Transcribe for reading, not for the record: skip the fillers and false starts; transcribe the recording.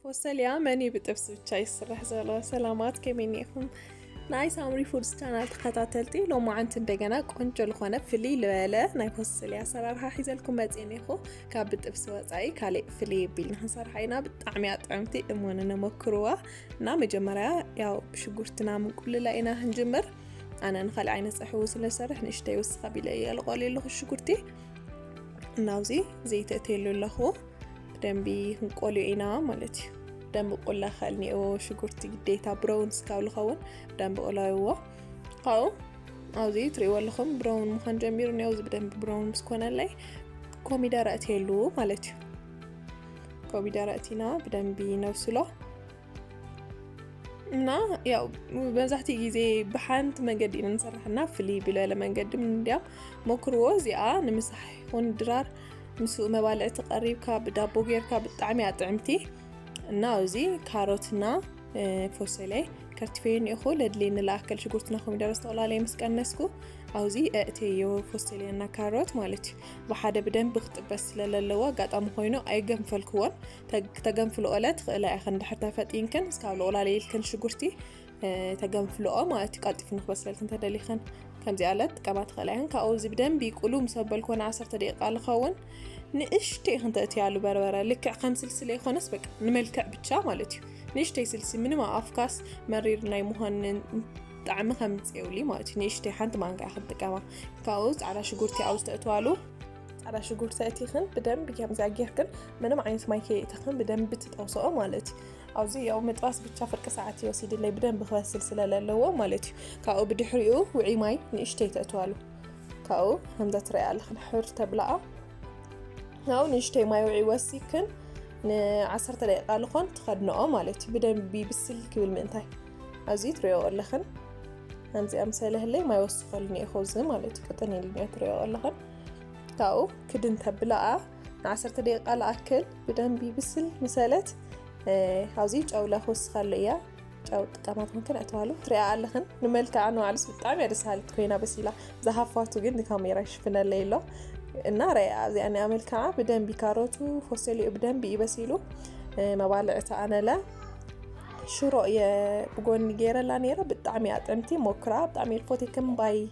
فوسليا ماني بتبس بتشاي الصراحة زلوا سلامات كمينيكم ناي سامري فودز channel تخطاتلتي لو ما عنت እንደገና ቆንጆ ለሆነ ፍሊ ለበለ ናይ فوسليا ሰራርሓ ሒዘልኩም መጽኔኹ ካብ ብጥብስ ወጻኢ ካሊእ ፍሊ ቢልና ሰራሓይና ብጣዕሚ ኣጥዕምቲ እሞን ነመክሩዋ እና መጀመርያ ያው ብሽጉርትና ምንቁልላ ኢና ህንጅምር ኣነ ንኻሊ ዓይነት ፀሕው ስለሰርሕ ንሽተይ ወስኻ ቢለ የልቆልለኹ ሽጉርቲ እናውዚ ዘይት እተይሉለኹ ደንቢ እንቆልዩ ኢና ማለት እዩ ደንብ ቆላ ኸልኒኦ ሽጉርቲ ግዴታ ብራውን ስካው ልኸውን ደንብ ቆላይዎ ካው አውዚ ትሪው ለኹም ብራውን ምዃን ጀሚሩ ነው ዝብደንብ ብራውን ምስኮነላይ ኮሚደረ እተይሉ ማለት እዩ ኮሚደረ እቲና በደንብ ነውስሎ እና ያው በዛቲ ጊዜ በሓንት መንገዲ እንሰራሕና ፍሊ ብለለ መንገዲ እንዲያም ሞክርዎ እዚኣ ንምሳሕ ሆን ድራር مسو مبالع تقريب كاب دابو غير كاب طعم يطعمتي እና እዚ ካሮትና ፎሰለይ ከርቲፌን ይኹ ለድሊን ላከል ሽጉርትና ኮሚደረ ዝተቆላለየ መስቀነስኩ አውዚ እቴዮ ፎሰለይና ካሮት ማለት በሓደ በደንብ ክጥበስ ስለለለዋ ጋጣም ኮይኑ አይገንፈልክዎን ተገንፍልኦለት ኸላ ይኸን ድሕርታ ፈጢንከን እስካብ ለቆላለየልከን ሽጉርቲ ተገንፍልኦ ማለት ቀጥፍ ንክበስለልከን ተደሊኸን ከምዚ አለት ቀባት ኸላይን ካውዚ በደንብ ይቁሉ ምሰበል ኮና 10 ደቂቃ ለኸውን ንእሽቴ خنت اتيالو بربره لك خم سلسله يخونس بق نملكع ብቻ ማለት እዩ ንእሽቴ ስልሲ ምንም አፍካስ መሪር ናይ መሆን ጣዕም ከም ጽውሊ ማለት እዩ ንእሽቴ ሓንት ማንካ ክጥቀማ ካውዝ ዓራ ሽጉርቲ አውዝ ተእትዋሉ ዓራ ሽጉርቲ እቲኽን በደንብ ከም ዛጊርክን ምንም ዓይነት ማይከ እቲኽን በደንብ ትጠውሰኦ ማለት እዩ አውዚ ያው መጥዋስ ብቻ ፍርቅ ሰዓት ይወስድ ላይ በደንብ ክበስል ስለለለዎ ማለት እዩ ካው ብድሕሪኡ ውዒ ማይ ንእሽቴ ተእትዋሉ ካው ከምዛ ትረያ አለኽን ሕር ተብላአ ናው ንሽተይ ማይ ውዒ ወሲክን ን10 ደቂቃ ልኾን ትኸድነኦ ማለት በደንብ ይብስል ክብል ምንታይ አዚ ትሪዮ ኣለኽን አንዚ አምሰለህለይ ማይ ወስኸልኒ ይኹዝ ማለት ቅጥን ይልኒ ትሪዮ ኣለኽን ታው ክድን ተብላአ ን10 ደቂቃ ለአክል በደንብ ይብስል መሰለት አዚ ጫውላ ወስኸልያ ጫው ጥቃማት ምንከን አተዋሉ ትሪያ ኣለኽን ንመልክዓ ነው አልስ በጣም ያደሳልት ኮይና በሲላ ዘሐፋቱ ግን ካሜራ ይሽፍነለይሎ እና ራያ يعني عمل كعب بدن بكاروتو فوسيلي بدن بيبسيلو مبالعه انا لا شو رؤيه بقول نيجيرا لا نيرا بالطعم يعطمتي موكرا بطعم الفوتي كم باي